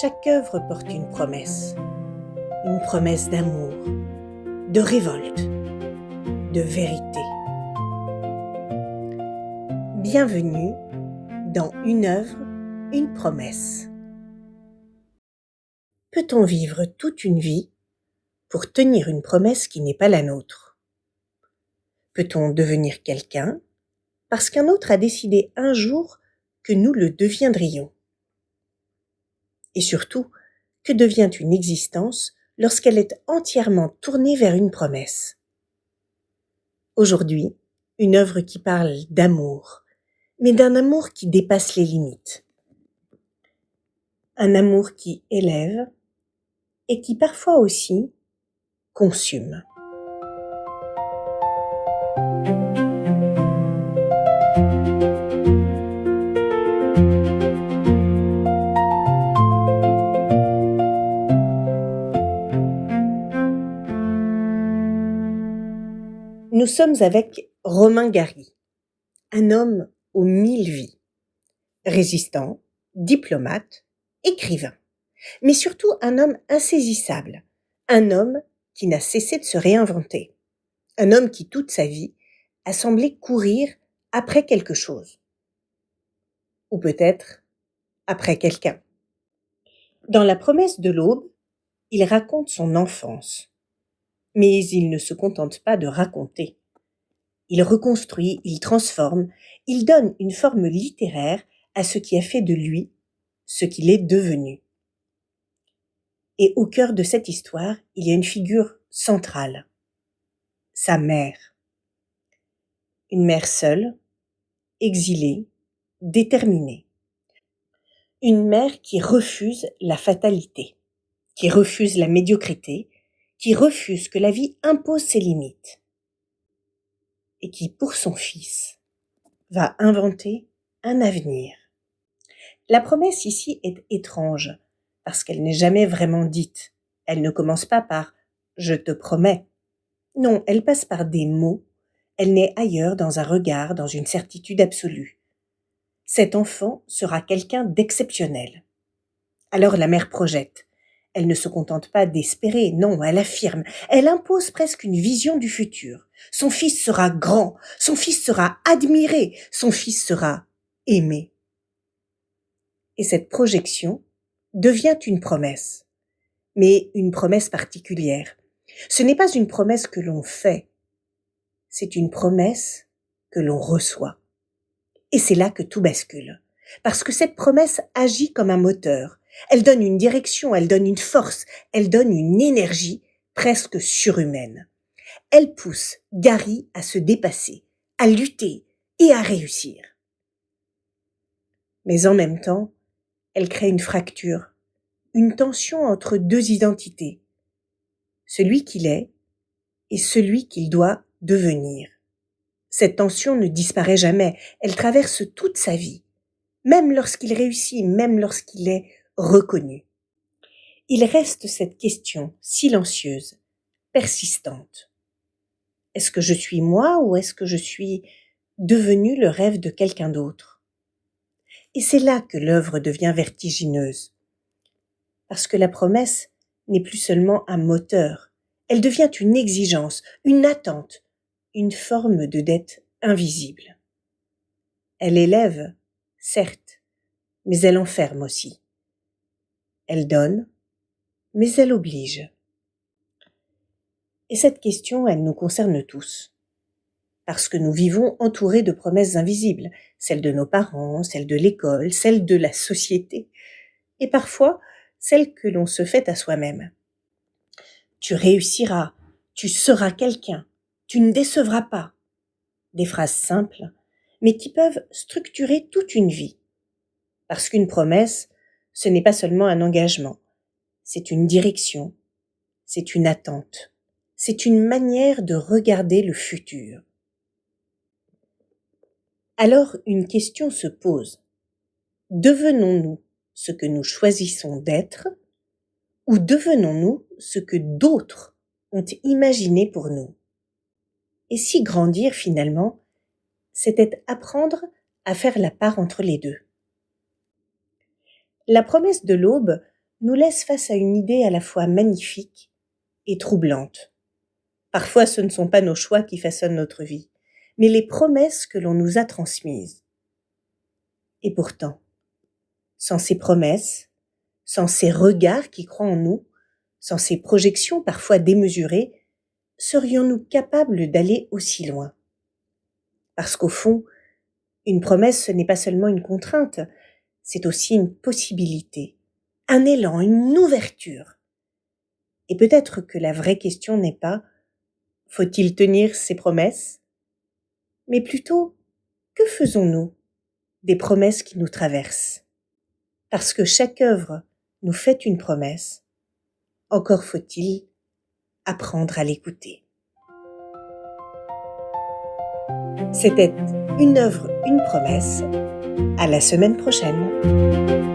Chaque œuvre porte une promesse d'amour, de révolte, de vérité. Bienvenue dans Une œuvre, une promesse. Peut-on vivre toute une vie pour tenir une promesse qui n'est pas la nôtre? Peut-on devenir quelqu'un parce qu'un autre a décidé un jour que nous le deviendrions? Et surtout, que devient une existence lorsqu'elle est entièrement tournée vers une promesse? Aujourd'hui, une œuvre qui parle d'amour, mais d'un amour qui dépasse les limites. Un amour qui élève et qui parfois aussi consume. Nous sommes avec Romain Gary, un homme aux 1000 vies, résistant, diplomate, écrivain, mais surtout un homme insaisissable, un homme qui n'a cessé de se réinventer, un homme qui toute sa vie a semblé courir après quelque chose, ou peut-être après quelqu'un. Dans La promesse de l'aube, il raconte son enfance, mais il ne se contente pas de raconter. Il reconstruit, il transforme, il donne une forme littéraire à ce qui a fait de lui ce qu'il est devenu. Et au cœur de cette histoire, il y a une figure centrale, sa mère. Une mère seule, exilée, déterminée. Une mère qui refuse la fatalité, qui refuse la médiocrité, qui refuse que la vie impose ses limites. Et qui, pour son fils, va inventer un avenir. La promesse ici est étrange, parce qu'elle n'est jamais vraiment dite. Elle ne commence pas par « je te promets ». Non, elle passe par des mots, elle naît ailleurs dans un regard, dans une certitude absolue. Cet enfant sera quelqu'un d'exceptionnel. Alors la mère projette. Elle ne se contente pas d'espérer, non, elle affirme. Elle impose presque une vision du futur. Son fils sera grand, son fils sera admiré, son fils sera aimé. Et cette projection devient une promesse, mais une promesse particulière. Ce n'est pas une promesse que l'on fait, c'est une promesse que l'on reçoit. Et c'est là que tout bascule, parce que cette promesse agit comme un moteur. Elle donne une direction, elle donne une force, elle donne une énergie presque surhumaine. Elle pousse Gary à se dépasser, à lutter et à réussir. Mais en même temps, elle crée une fracture, une tension entre deux identités, celui qu'il est et celui qu'il doit devenir. Cette tension ne disparaît jamais, elle traverse toute sa vie, même lorsqu'il réussit, même lorsqu'il est reconnu. Il reste cette question silencieuse, persistante. Est-ce que je suis moi ou est-ce que je suis devenu le rêve de quelqu'un d'autre? Et c'est là que l'œuvre devient vertigineuse. Parce que la promesse n'est plus seulement un moteur, elle devient une exigence, une attente, une forme de dette invisible. Elle élève, certes, mais elle enferme aussi. Elle donne, mais elle oblige. Et cette question, elle nous concerne tous. Parce que nous vivons entourés de promesses invisibles, celles de nos parents, celles de l'école, celles de la société, et parfois celles que l'on se fait à soi-même. Tu réussiras, tu seras quelqu'un, tu ne décevras pas. Des phrases simples, mais qui peuvent structurer toute une vie. Parce qu'une promesse, ce n'est pas seulement un engagement, c'est une direction, c'est une attente, c'est une manière de regarder le futur. Alors une question se pose. Devenons-nous ce que nous choisissons d'être ou devenons-nous ce que d'autres ont imaginé pour nous? Et si grandir finalement, c'était apprendre à faire la part entre les deux. La promesse de l'aube nous laisse face à une idée à la fois magnifique et troublante. Parfois, ce ne sont pas nos choix qui façonnent notre vie, mais les promesses que l'on nous a transmises. Et pourtant, sans ces promesses, sans ces regards qui croient en nous, sans ces projections parfois démesurées, serions-nous capables d'aller aussi loin? Parce qu'au fond, une promesse, ce n'est pas seulement une contrainte, c'est aussi une possibilité, un élan, une ouverture. Et peut-être que la vraie question n'est pas « faut-il tenir ses promesses ?» mais plutôt « que faisons-nous des promesses qui nous traversent ?» Parce que chaque œuvre nous fait une promesse, encore faut-il apprendre à l'écouter. C'était Une œuvre, une promesse. À la semaine prochaine.